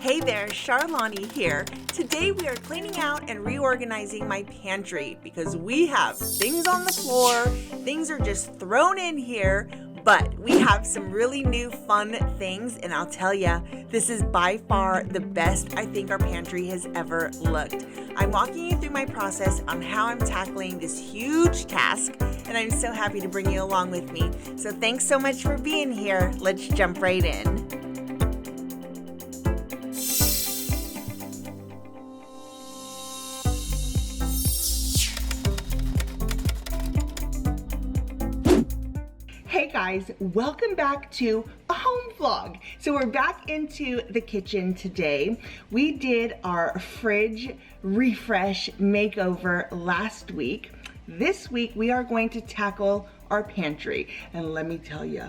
Hey there, Charlani here. Today we are cleaning out and reorganizing my pantry because we have things on the floor, things are just thrown in here, but we have some really new fun things, and I'll tell ya, this is by far the best I think our pantry has ever looked. I'm walking you through my process on how I'm tackling this huge task, and I'm so happy to bring you along with me. So thanks so much for being here. Let's jump right in. Hey guys, welcome back to a home vlog. So we're back into the kitchen today. We did our fridge refresh makeover last week. This week we are going to tackle our pantry, and let me tell you,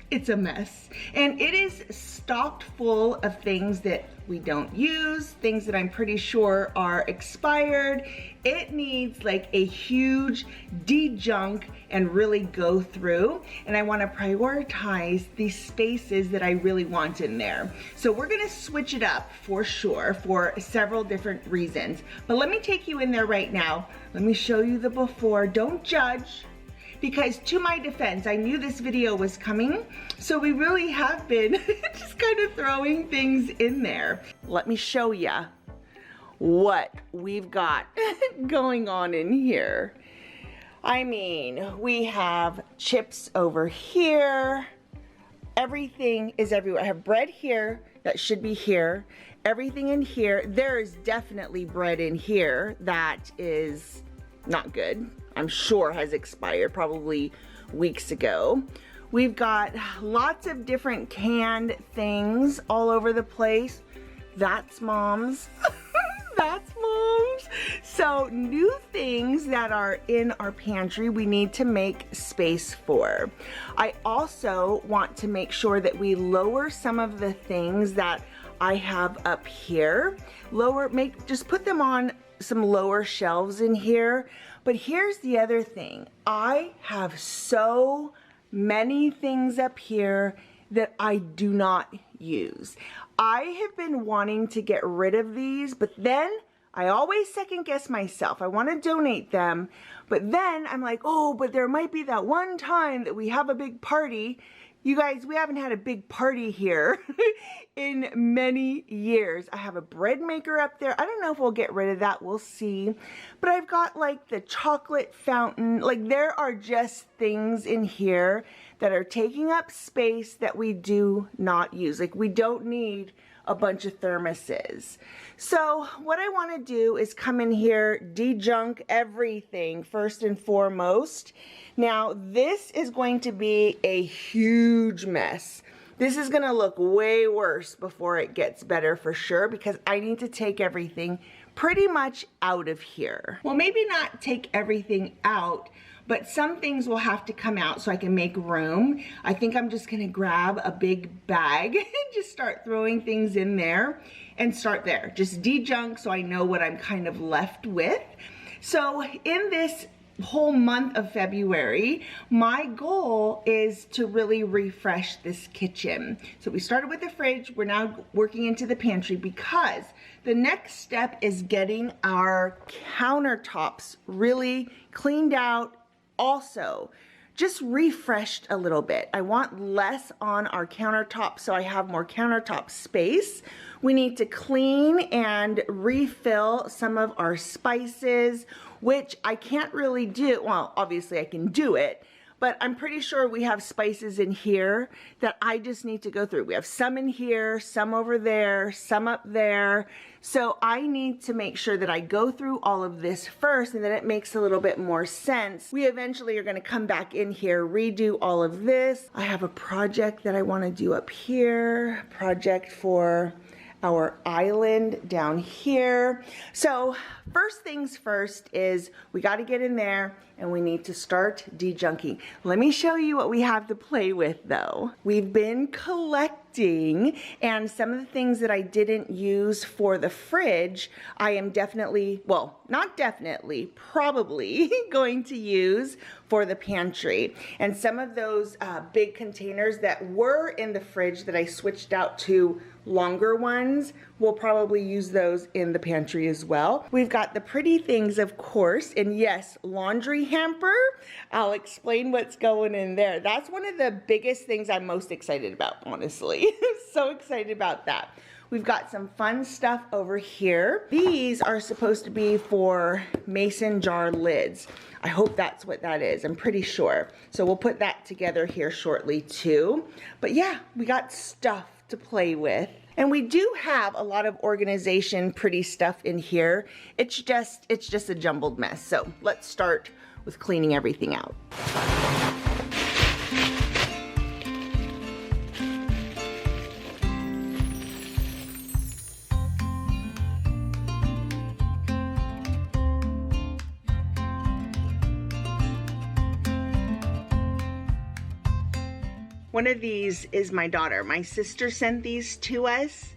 it's a mess. And it is stocked full of things that we don't use, things that I'm pretty sure are expired. It needs like a huge de-junk and really go through. And I want to prioritize the spaces that I really want in there. So we're going to switch it up for sure for several different reasons. But let me take you in there right now. Let me show you the before. Don't judge. Because to my defense, I knew this video was coming, so we really have been just kind of throwing things in there. Let me show ya what we've got going on in here. I mean, we have chips over here. Everything is everywhere. I have bread here that should be here. Everything in here. There is definitely bread in here that is not good. I'm sure has expired probably weeks ago. We've got lots of different canned things all over the place. That's Mom's. That's Mom's. So new things that are in our pantry we need to make space for. I also want to make sure that we lower some of the things that I have up here. Just put them on some lower shelves in here. But here's the other thing. I have so many things up here that I do not use. I have been wanting to get rid of these, but then I always second guess myself. I want to donate them, but then I'm like, oh, but there might be that one time that we have a big party. You guys, we haven't had a big party here in many years. I have a bread maker up there. I don't know if we'll get rid of that. We'll see. But I've got like the chocolate fountain. Like there are just things in here that are taking up space that we do not use. Like we don't need a bunch of thermoses. So what I want to do is come in here, de-junk everything first and foremost. Now this is going to be a huge mess. This is going to look way worse before it gets better for sure, because I need to take everything pretty much out of here. Well, maybe not take everything out, but some things will have to come out so I can make room. I think I'm just gonna grab a big bag and just start throwing things in there and start there. Just de-junk so I know what I'm kind of left with. So in this whole month of February, my goal is to really refresh this kitchen. So we started with the fridge, we're now working into the pantry because the next step is getting our countertops really cleaned out, also just refreshed a little bit. I want less on our countertop so I have more countertop space. We need to clean and refill some of our spices, which I can't really do. Well, obviously I can do it, but I'm pretty sure we have spices in here that I just need to go through. We have some in here, some over there, some up there. So I need to make sure that I go through all of this first, and then it makes a little bit more sense. We eventually are gonna come back in here, redo all of this. I have a project that I wanna do up here, project for our island down here. So first things first is we got to get in there and we need to start de-junking. Let me show you what we have to play with though. We've been collecting, and some of the things that I didn't use for the fridge, I am definitely, well, not definitely, probably going to use for the pantry. And some of those big containers that were in the fridge that I switched out to longer ones, we'll probably use those in the pantry as well. We've got the pretty things, of course, and yes, laundry hamper. I'll explain what's going in there. That's one of the biggest things I'm most excited about, honestly. So excited about that. We've got some fun stuff over here. These are supposed to be for mason jar lids. I hope that's what that is. I'm pretty sure. So we'll put that together here shortly too. But yeah, we got stuff to play with. And we do have a lot of organization, pretty stuff in here. It's just a jumbled mess. So let's start with cleaning everything out. One of these is my daughter. My sister sent these to us.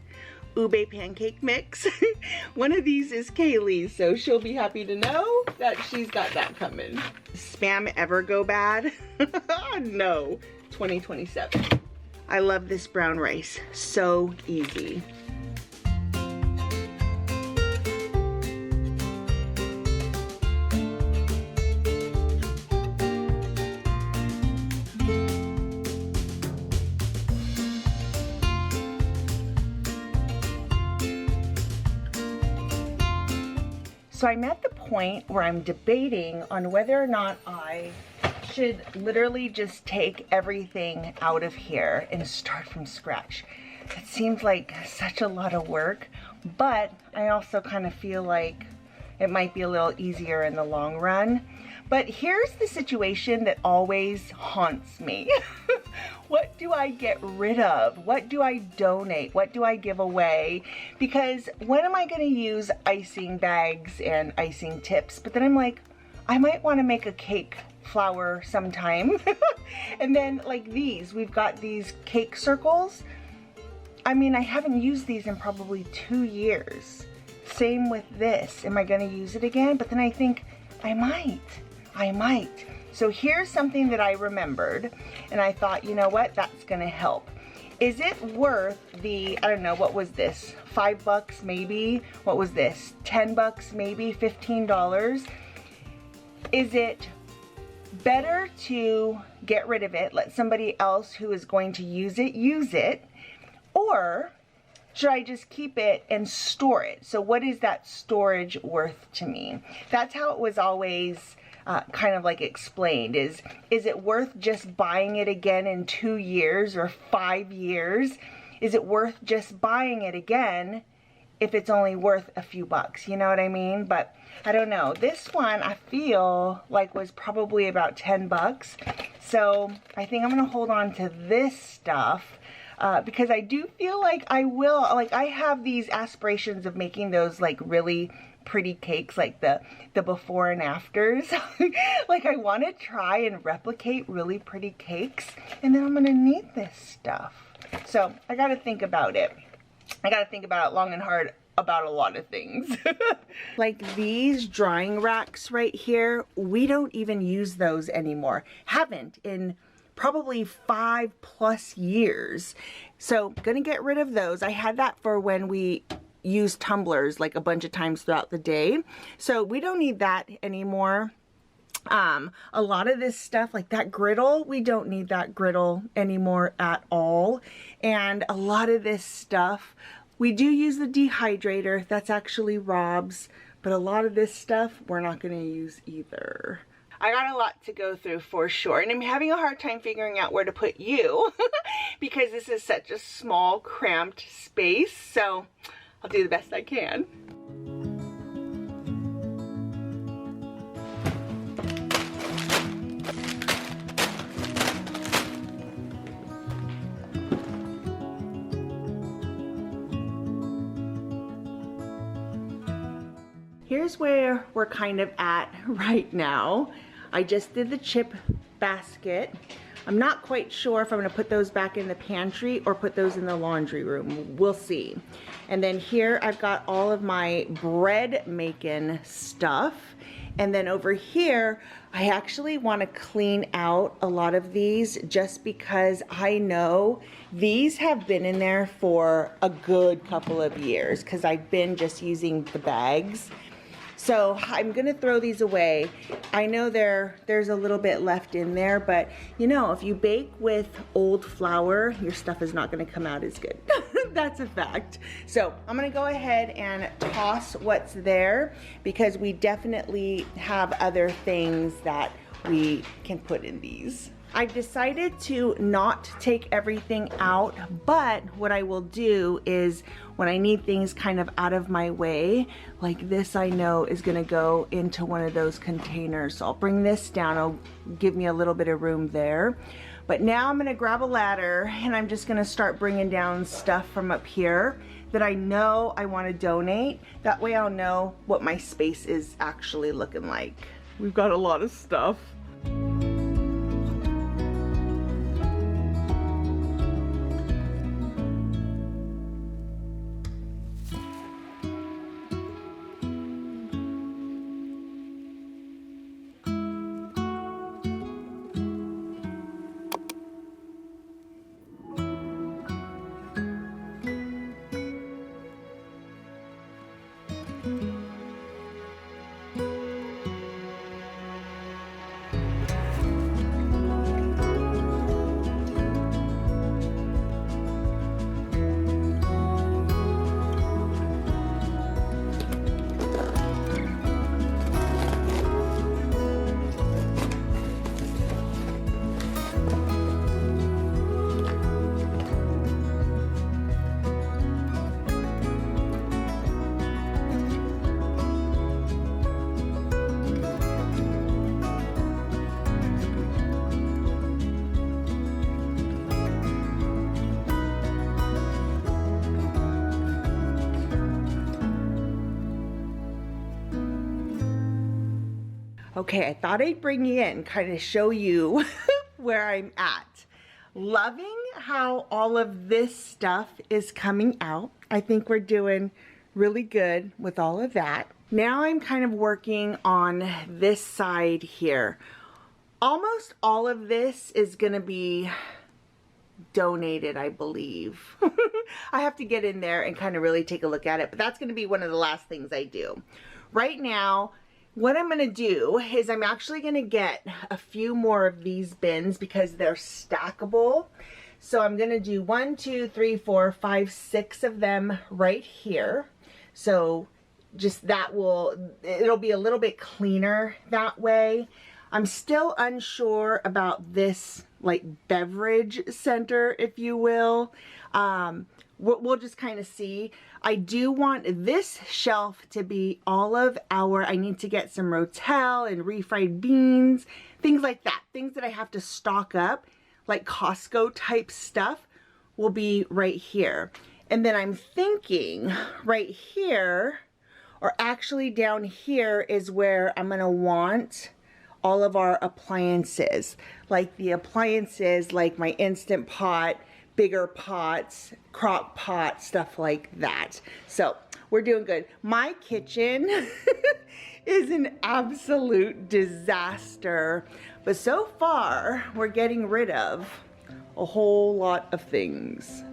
Ube pancake mix. One of these is Kaylee's, so she'll be happy to know that she's got that coming. Spam ever go bad? No, 2027. I love this brown rice, so easy. So I'm at the point where I'm debating on whether or not I should literally just take everything out of here and start from scratch. It seems like such a lot of work, but I also kind of feel like it might be a little easier in the long run. But here's the situation that always haunts me. What do I get rid of? What do I donate? What do I give away? Because when am I going to use icing bags and icing tips? But then I'm like, I might want to make a cake flour sometime. And then like these, we've got these cake circles. I mean, I haven't used these in probably 2 years. Same with this. Am I going to use it again? But then I think I might. So here's something that I remembered, and I thought, you know what, that's gonna help. Is it worth the, I don't know, what was this? $5 maybe? What was this? 10 bucks maybe? $15? Is it better to get rid of it, let somebody else who is going to use it, or should I just keep it and store it? So what is that storage worth to me? That's how it was always kind of like explained. Is it worth just buying it again in 2 years or 5 years? Is it worth just buying it again if it's only worth a few bucks? You know what I mean? But I don't know. This one I feel like was probably about 10 bucks. So I think I'm gonna hold on to this stuff. Because I do feel like I will, like I have these aspirations of making those like really pretty cakes, like the before and afters. Like I want to try and replicate really pretty cakes, and then I'm gonna need this stuff. So I got to think about it. I got to think about it long and hard about a lot of things. Like these drying racks right here, we don't even use those anymore. Haven't in probably 5+ years. So gonna get rid of those. I had that for when we use tumblers like a bunch of times throughout the day. So we don't need that anymore. A lot of this stuff like that griddle, we don't need that griddle anymore at all. And a lot of this stuff, we do use the dehydrator. That's actually Rob's, but a lot of this stuff we're not gonna use either. I got a lot to go through for sure, and I'm having a hard time figuring out where to put you because this is such a small, cramped space, so I'll do the best I can. Here's where we're kind of at right now. I just did the chip basket. I'm not quite sure if I'm gonna put those back in the pantry or put those in the laundry room. We'll see. And then here I've got all of my bread making stuff. And then over here, I actually want to clean out a lot of these just because I know these have been in there for a good couple of years because I've been just using the bags. So I'm gonna throw these away. I know there's a little bit left in there, but you know, if you bake with old flour, your stuff is not gonna come out as good. That's a fact. So I'm gonna go ahead and toss what's there because we definitely have other things that we can put in these. I've decided to not take everything out, but what I will do is when I need things kind of out of my way, like this I know is gonna go into one of those containers. So I'll bring this down, it'll give me a little bit of room there. But now I'm gonna grab a ladder and I'm just gonna start bringing down stuff from up here that I know I wanna donate. That way I'll know what my space is actually looking like. We've got a lot of stuff. Okay, I thought I'd bring you in, kind of show you where I'm at. Loving how all of this stuff is coming out. I think we're doing really good with all of that. Now I'm kind of working on this side here. Almost all of this is gonna be donated, I believe. I have to get in there and kind of really take a look at it, but that's gonna be one of the last things I do. Right now, what I'm gonna do is I'm actually gonna get a few more of these bins because they're stackable. So I'm gonna do 1, 2, 3, 4, 5, 6 of them right here. So just that it'll be a little bit cleaner that way. I'm still unsure about this like beverage center, if you will. We'll just kind of see. I do want this shelf to be all of I need to get some Rotel and refried beans, things like that. Things that I have to stock up, like Costco type stuff, will be right here. And then I'm thinking right here, or actually down here, is where I'm gonna want all of our appliances. Like the appliances, like my Instant Pot, bigger pots, crock pot, stuff like that. So we're doing good. My kitchen is an absolute disaster, but so far we're getting rid of a whole lot of things.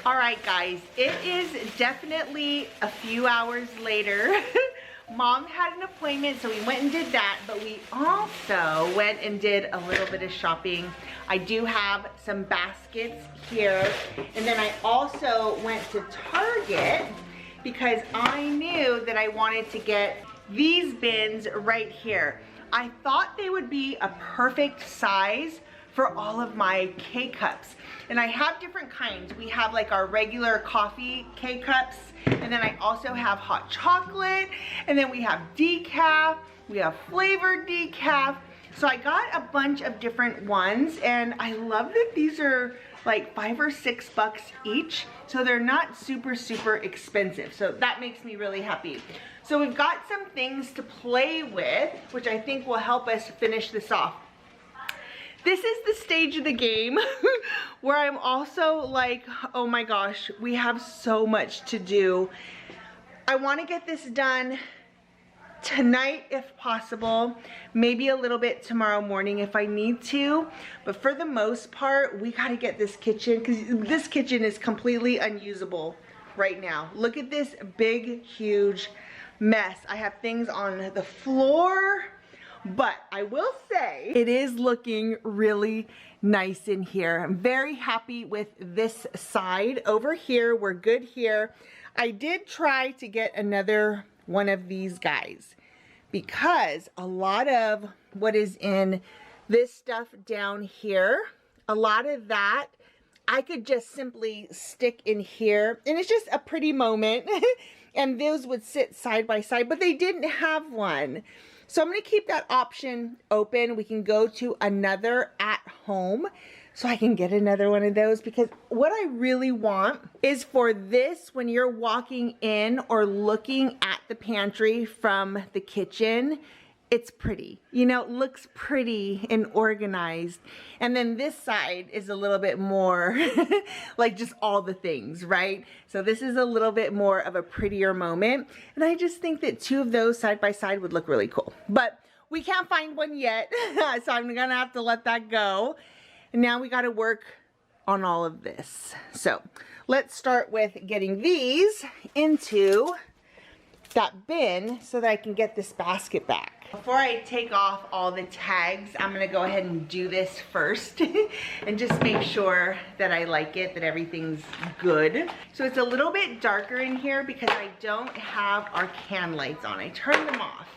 All right, guys, it is definitely a few hours later. Mom had an appointment, so we went and did that, but we also went and did a little bit of shopping. I do have some baskets here, and then I also went to Target because I knew that I wanted to get these bins right here. I thought they would be a perfect size for all of my K-cups. And I have different kinds. We have like our regular coffee K-cups, and then I also have hot chocolate, and then we have decaf, we have flavored decaf, So I got a bunch of different ones, and I love that these are like $5 or $6 each. So they're not super, super expensive. So that makes me really happy. So we've got some things to play with, which I think will help us finish this off. This is the stage of the game where I'm also like, oh my gosh, we have so much to do. I want to get this done tonight if possible, maybe a little bit tomorrow morning if I need to, but for the most part we got to get this kitchen, because this kitchen is completely unusable right now. Look at this big huge mess. I have things on the floor, but I will say it is looking really nice in here. I'm very happy with this side. Over here we're good here. I did try to get another one of these guys, because a lot of what is in this stuff down here, a lot of that I could just simply stick in here, and it's just a pretty moment. And those would sit side by side, but they didn't have one. So I'm gonna keep that option open. We can go to another at home, so I can get another one of those, because what I really want is for this, when you're walking in or looking at the pantry from the kitchen, it's pretty, you know, it looks pretty and organized. And then this side is a little bit more like just all the things, right? So this is a little bit more of a prettier moment. And I just think that two of those side by side would look really cool. But we can't find one yet, so I'm gonna have to let that go. And now we got to work on all of this. So let's start with getting these into that bin so that I can get this basket back. Before I take off all the tags, I'm gonna go ahead and do this first and just make sure that I like it, that everything's good. So it's a little bit darker in here because I don't have our can lights on. I turned them off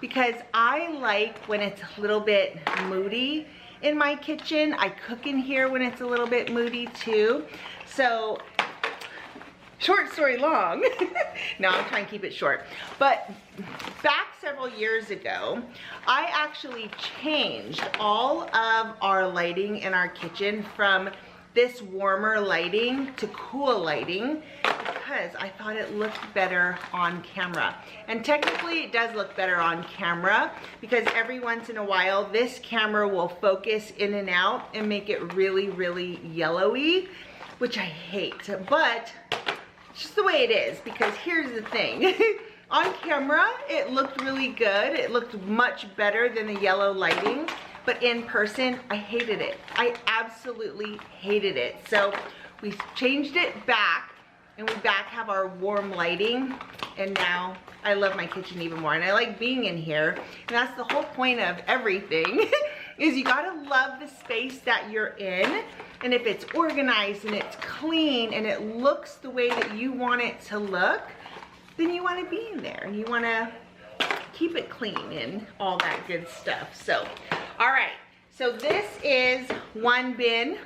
because I like when it's a little bit moody in my kitchen. I cook in here when it's a little bit moody too. So short story long. No, I'm trying to keep it short. But back several years ago, I actually changed all of our lighting in our kitchen from this warmer lighting to cool lighting, because I thought it looked better on camera. And technically it does look better on camera, because every once in a while this camera will focus in and out and make it really, really yellowy, which I hate. But it's just the way it is, because here's the thing. On camera, it looked really good. It looked much better than the yellow lighting, but in person, I hated it. I absolutely hated it. So we changed it back, and we back have our warm lighting, and now I love my kitchen even more, and I like being in here. And that's the whole point of everything, is you gotta love the space that you're in. And if it's organized and it's clean and it looks the way that you want it to look, then you want to be in there and you want to keep it clean and all that good stuff. So, all right. So this is one bin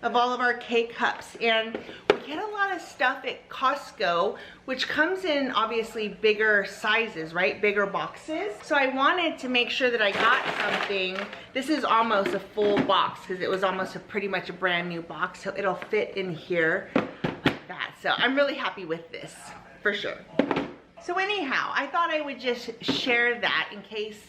of all of our K-cups, and we get a lot of stuff at Costco, which comes in obviously bigger sizes, right? Bigger boxes. So I wanted to make sure that I got something. This is almost a full box, because it was almost pretty much a brand new box, so it'll fit in here like that. So I'm really happy with this, for sure. So anyhow, I thought I would just share that in case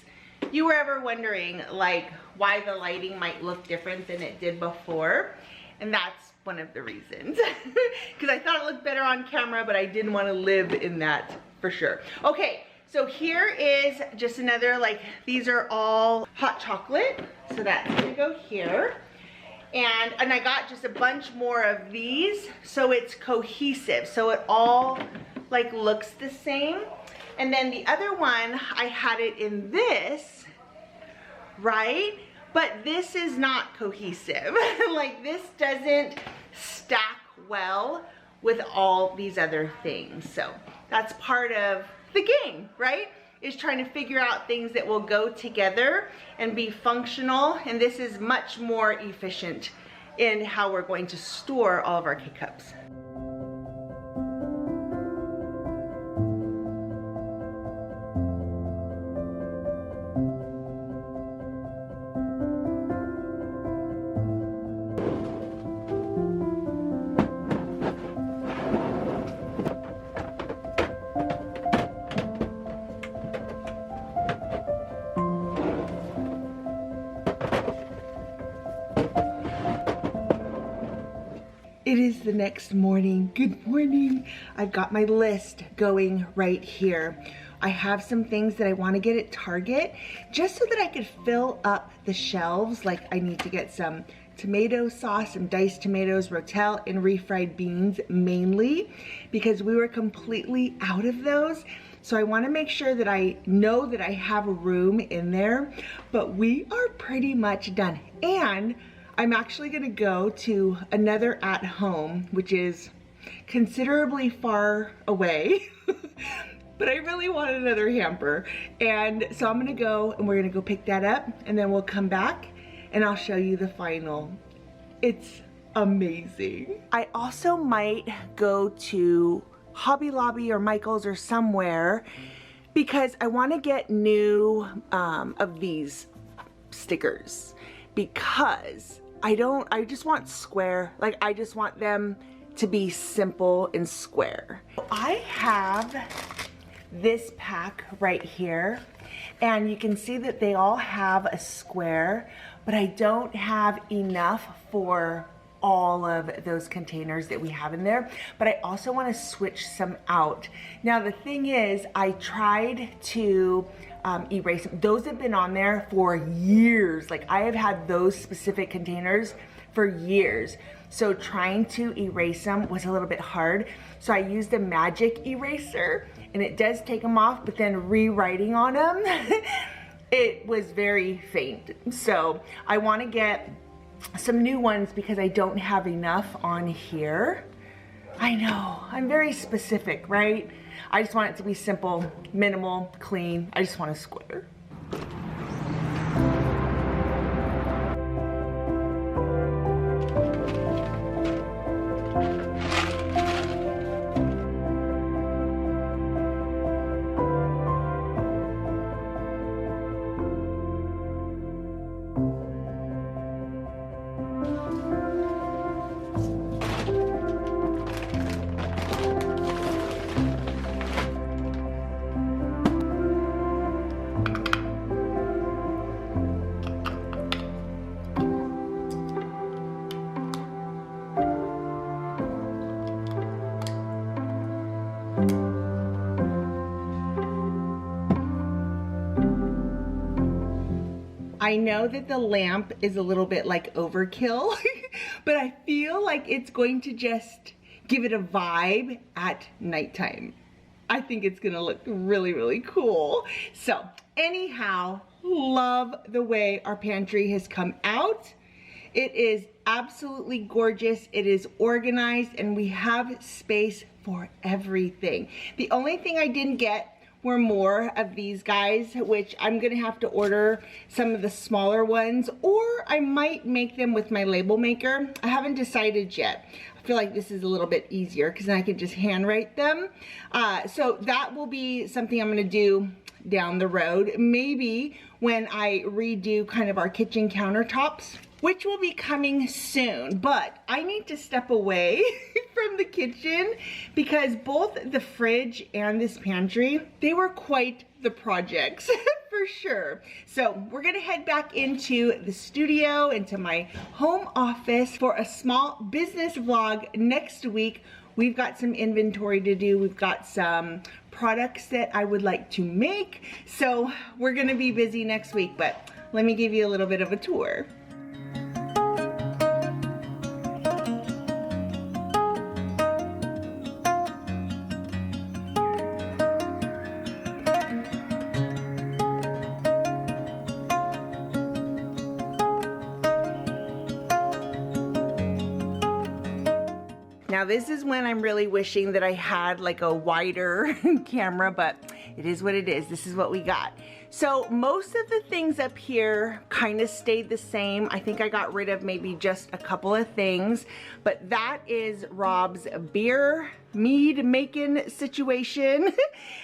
you were ever wondering like why the lighting might look different than it did before. And that's one of the reasons, because I thought it looked better on camera, but I didn't want to live in that for sure. Okay, so here is just another, like, these are all hot chocolate, so that's gonna go here. And I got just a bunch more of these, so it's cohesive, so it all like looks the same. And then the other one, I had it in this, right? But this is not cohesive. Like, this doesn't stack well with all these other things. So that's part of the game, right? Is trying to figure out things that will go together and be functional. And this is much more efficient in how we're going to store all of our K-cups. It is the next morning. Good morning. I've got my list going right here. I have some things that I want to get at Target just so that I could fill up the shelves. Like I need to get some tomato sauce, some diced tomatoes, rotel, and refried beans mainly because we were completely out of those. So I want to make sure that I know that I have room in there, but we are pretty much done. And I'm actually going to go to another at home, which is considerably far away, but I really want another hamper. And so I'm going to go and we're going to go pick that up and then we'll come back and I'll show you the final. It's amazing. I also might go to Hobby Lobby or Michael's or somewhere because I want to get new of these stickers because I just want square, like I just want them to be simple and square. I have this pack right here and you can see that they all have a square, but I don't have enough for all of those containers that we have in there, but I also want to switch some out. Now the thing is, I tried to erase them. Those have been on there for years. Like I have had those specific containers for years. So trying to erase them was a little bit hard. So I used a magic eraser and it does take them off, but then rewriting on them, it was very faint. So I want to get some new ones because I don't have enough on here. I know, I'm very specific, right? I just want it to be simple, minimal, clean. I just want a square. I know that the lamp is a little bit like overkill, but I feel like it's going to just give it a vibe at nighttime. I think it's gonna look really, really cool. So anyhow, love the way our pantry has come out. It is absolutely gorgeous. It is organized and we have space for everything. The only thing I didn't get were more of these guys, which I'm gonna have to order some of the smaller ones, or I might make them with my label maker. I haven't decided yet. I feel like this is a little bit easier because then I can just handwrite them. So that will be something I'm gonna do down the road, maybe when I redo kind of our kitchen countertops, which will be coming soon. But I need to step away from the kitchen because both the fridge and this pantry, they were quite the projects for sure. So we're gonna head back into the studio, into my home office for a small business vlog next week. We've got some inventory to do. We've got some products that I would like to make. So we're gonna be busy next week, but let me give you a little bit of a tour. Now this is when I'm really wishing that I had like a wider camera, but it is what it is. This is what we got. So most of the things up here kind of stayed the same. I think I got rid of maybe just a couple of things, but that is Rob's beer mead making situation.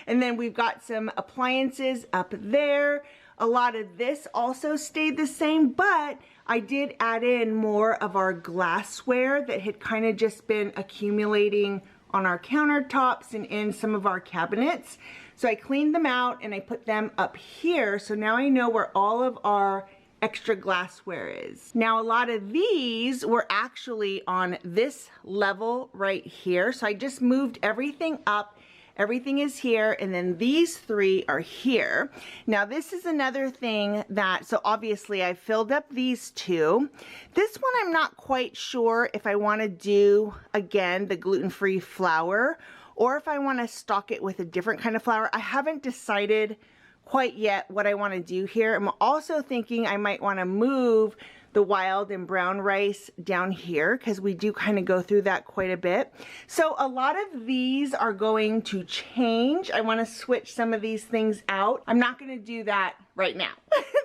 And then we've got some appliances up there. A lot of this also stayed the same, but I did add in more of our glassware that had kind of just been accumulating on our countertops and in some of our cabinets. So I cleaned them out and I put them up here. So now I know where all of our extra glassware is. Now a lot of these were actually on this level right here. So I just moved everything up. Everything is here, and then these three are here. Now this is another thing that, so obviously I filled up these two. This one I'm not quite sure if I want to do, again, the gluten-free flour, or if I want to stock it with a different kind of flour. I haven't decided quite yet what I want to do here. I'm also thinking I might want to move the wild and brown rice down here because we do kind of go through that quite a bit. So a lot of these are going to change. I want to switch some of these things out. I'm not going to do that right now.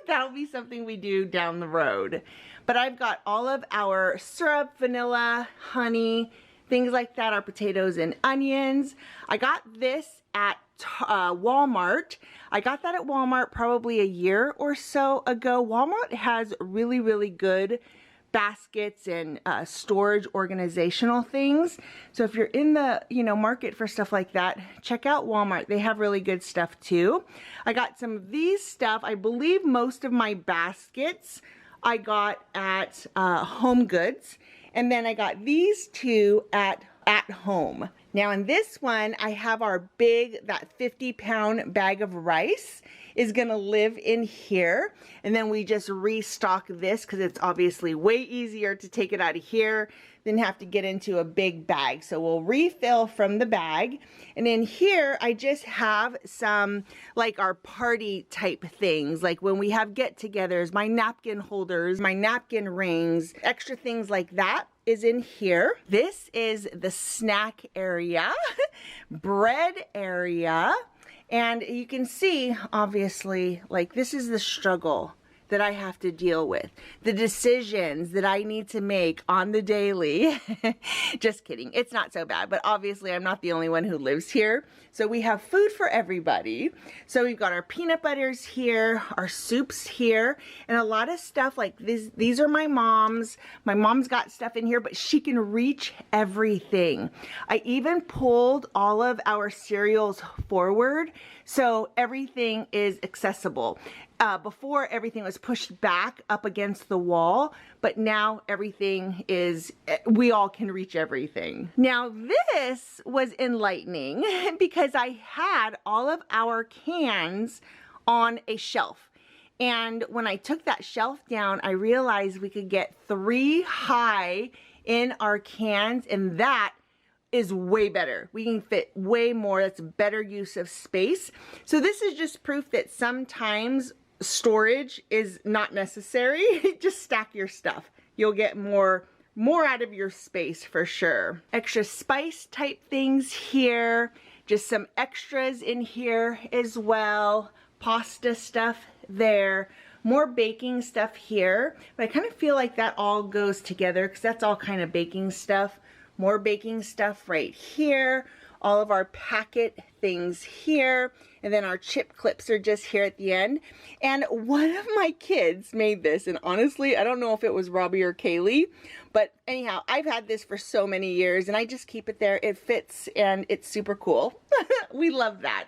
That'll be something we do down the road. But I've got all of our syrup, vanilla, honey, things like that, our potatoes and onions. I got this at Walmart. I got that at Walmart probably a year or so ago. Walmart has really, really good baskets and storage organizational things. So if you're in the, market for stuff like that, check out Walmart. They have really good stuff too. I got some of these stuff. I believe most of my baskets I got at Home Goods. And then I got these two at Home. Now in this one, I have our big, that 50-pound bag of rice is gonna live in here. And then we just restock this because it's obviously way easier to take it out of here than have to get into a big bag. So we'll refill from the bag. And in here, I just have some like our party type things. Like when we have get-togethers, my napkin holders, my napkin rings, extra things like that is in here. This is the snack area, bread area. And you can see, obviously, like this is the struggle that I have to deal with. The decisions that I need to make on the daily. Just kidding, it's not so bad, but obviously I'm not the only one who lives here. So we have food for everybody. So we've got our peanut butters here, our soups here, and a lot of stuff like this. These are my mom's. My mom's got stuff in here, but she can reach everything. I even pulled all of our cereals forward, so everything is accessible. Before everything was pushed back up against the wall, but now everything is, we all can reach everything. Now this was enlightening because I had all of our cans on a shelf. And when I took that shelf down, I realized we could get 3 high in our cans, and that is way better. We can fit way more. That's a better use of space. So this is just proof that sometimes storage is not necessary. Just stack your stuff. You'll get more out of your space for sure. Extra spice type things here. Just some extras in here as well. Pasta stuff there. More baking stuff here. But I kind of feel like that all goes together because that's all kind of baking stuff. More baking stuff right here. All of our packet things here. And then our chip clips are just here at the end. And one of my kids made this, and honestly, I don't know if it was Robbie or Kaylee, but anyhow, I've had this for so many years and I just keep it there. It fits and it's super cool. We love that.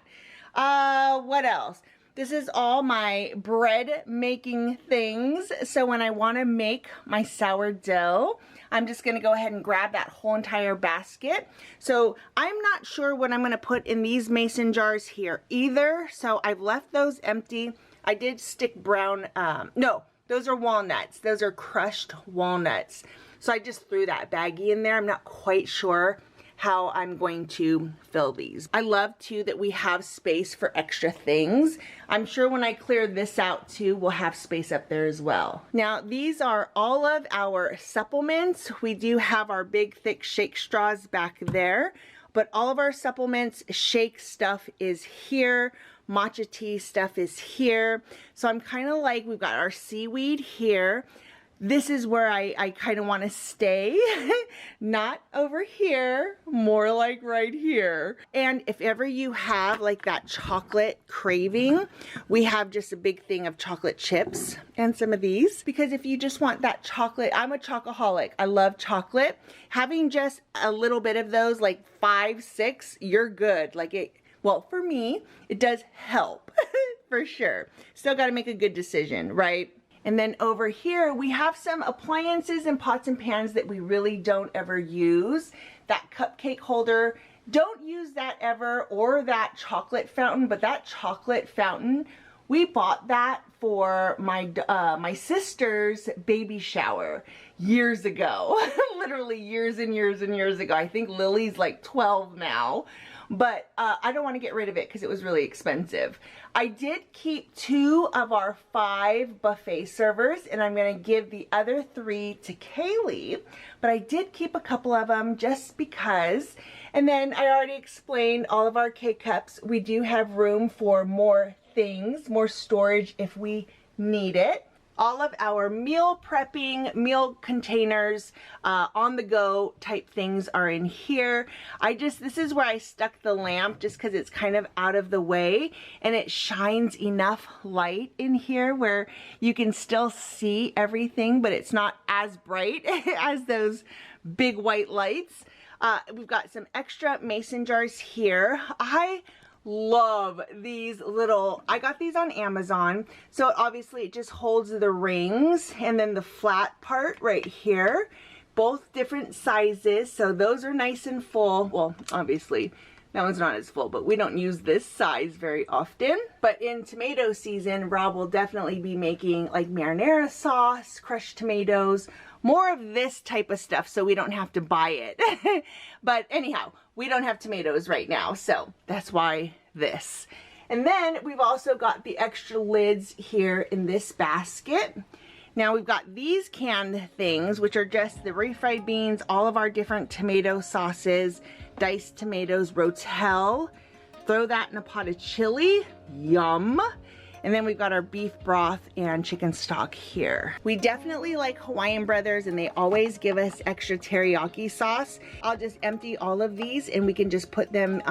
What else? This is all my bread making things. So when I want to make my sourdough, I'm just going to go ahead and grab that whole entire basket. So I'm not sure what I'm going to put in these mason jars here either. So I've left those empty. I did stick brown, no, those are walnuts. Those are crushed walnuts. So I just threw that baggie in there. I'm not quite sure how I'm going to fill these. I love too that we have space for extra things. I'm sure when I clear this out too, we'll have space up there as well. Now these are all of our supplements. We do have our big thick shake straws back there, but all of our supplements, shake stuff is here. Matcha tea stuff is here. So I'm kind of like, we've got our seaweed here. This is where I kind of want to stay, not over here, more like right here. And if ever you have like that chocolate craving, we have just a big thing of chocolate chips and some of these, because if you just want that chocolate, I'm a chocoholic. I love chocolate. Having just a little bit of those, like 5, 6, you're good. Like it, well, for me, it does help for sure. Still got to make a good decision, right? And then over here, we have some appliances and pots and pans that we really don't ever use. That cupcake holder, don't use that ever, or that chocolate fountain, but that chocolate fountain, we bought that for my sister's baby shower years ago. Literally years and years and years ago. I think Lily's like 12 now. But I don't want to get rid of it because it was really expensive. I did keep 2 of our 5 buffet servers, and I'm going to give the other 3 to Kaylee. But I did keep a couple of them just because. And then I already explained all of our K-cups. We do have room for more things, more storage if we need it. All of our meal prepping, meal containers, on the go type things are in here. This is where I stuck the lamp just because it's kind of out of the way and it shines enough light in here where you can still see everything, but it's not as bright as those big white lights. We've got some extra mason jars here. I love these little, I got these on Amazon. So obviously it just holds the rings and then the flat part right here, both different sizes. So those are nice and full. Well, obviously that one's not as full, but we don't use this size very often. But in tomato season, Rob will definitely be making like marinara sauce, crushed tomatoes, more of this type of stuff so we don't have to buy it. But anyhow, we don't have tomatoes right now, so that's why this. And then we've also got the extra lids here in this basket. Now we've got these canned things, which are just the refried beans, all of our different tomato sauces, diced tomatoes, rotel. Throw that in a pot of chili, yum. And then we've got our beef broth and chicken stock here. We definitely like Hawaiian Brothers, and they always give us extra teriyaki sauce. I'll just empty all of these and we can just put them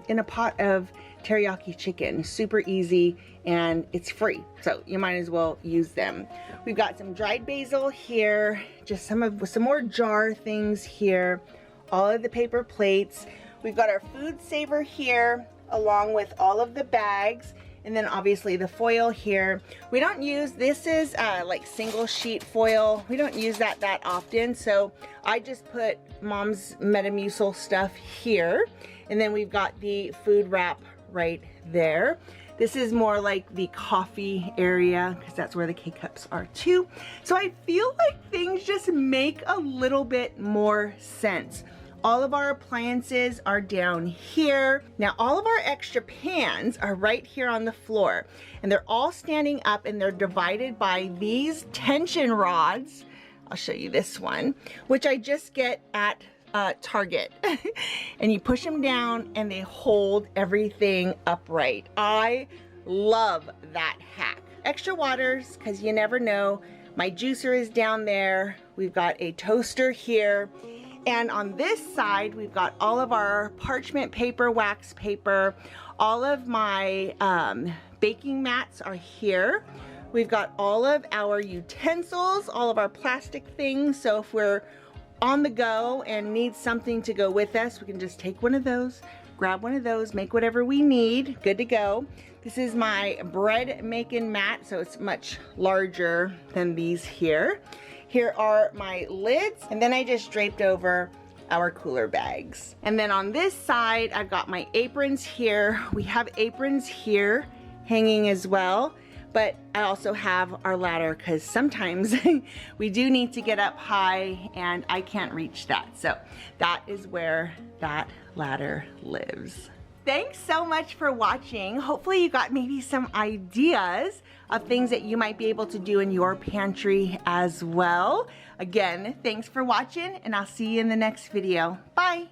in a pot of teriyaki chicken. Super easy and it's free, so you might as well use them. We've got some dried basil here, just some more jar things here, all of the paper plates. We've got our food saver here along with all of the bags. And then obviously the foil here. We don't use, this is like single sheet foil. We don't use that often. So I just put Mom's Metamucil stuff here. And then we've got the food wrap right there. This is more like the coffee area because that's where the K-cups are too. So I feel like things just make a little bit more sense. All of our appliances are down here. Now all of our extra pans are right here on the floor, and they're all standing up and they're divided by these tension rods. I'll show you this one, which I just get at Target. And you push them down and they hold everything upright. I love that hack. Extra waters, because you never know. My juicer is down there. We've got a toaster here. And on this side, we've got all of our parchment paper, wax paper. All of my baking mats are here. We've got all of our utensils, all of our plastic things. So if we're on the go and need something to go with us, we can just take one of those, grab one of those, make whatever we need, good to go. This is my bread making mat, so it's much larger than these here. Here are my lids, and then I just draped over our cooler bags. And then on this side, I've got my aprons here. We have aprons here hanging as well, but I also have our ladder because sometimes we do need to get up high and I can't reach that. So that is where that ladder lives. Thanks so much for watching. Hopefully you got maybe some ideas of things that you might be able to do in your pantry as well. Again, thanks for watching, and I'll see you in the next video. Bye.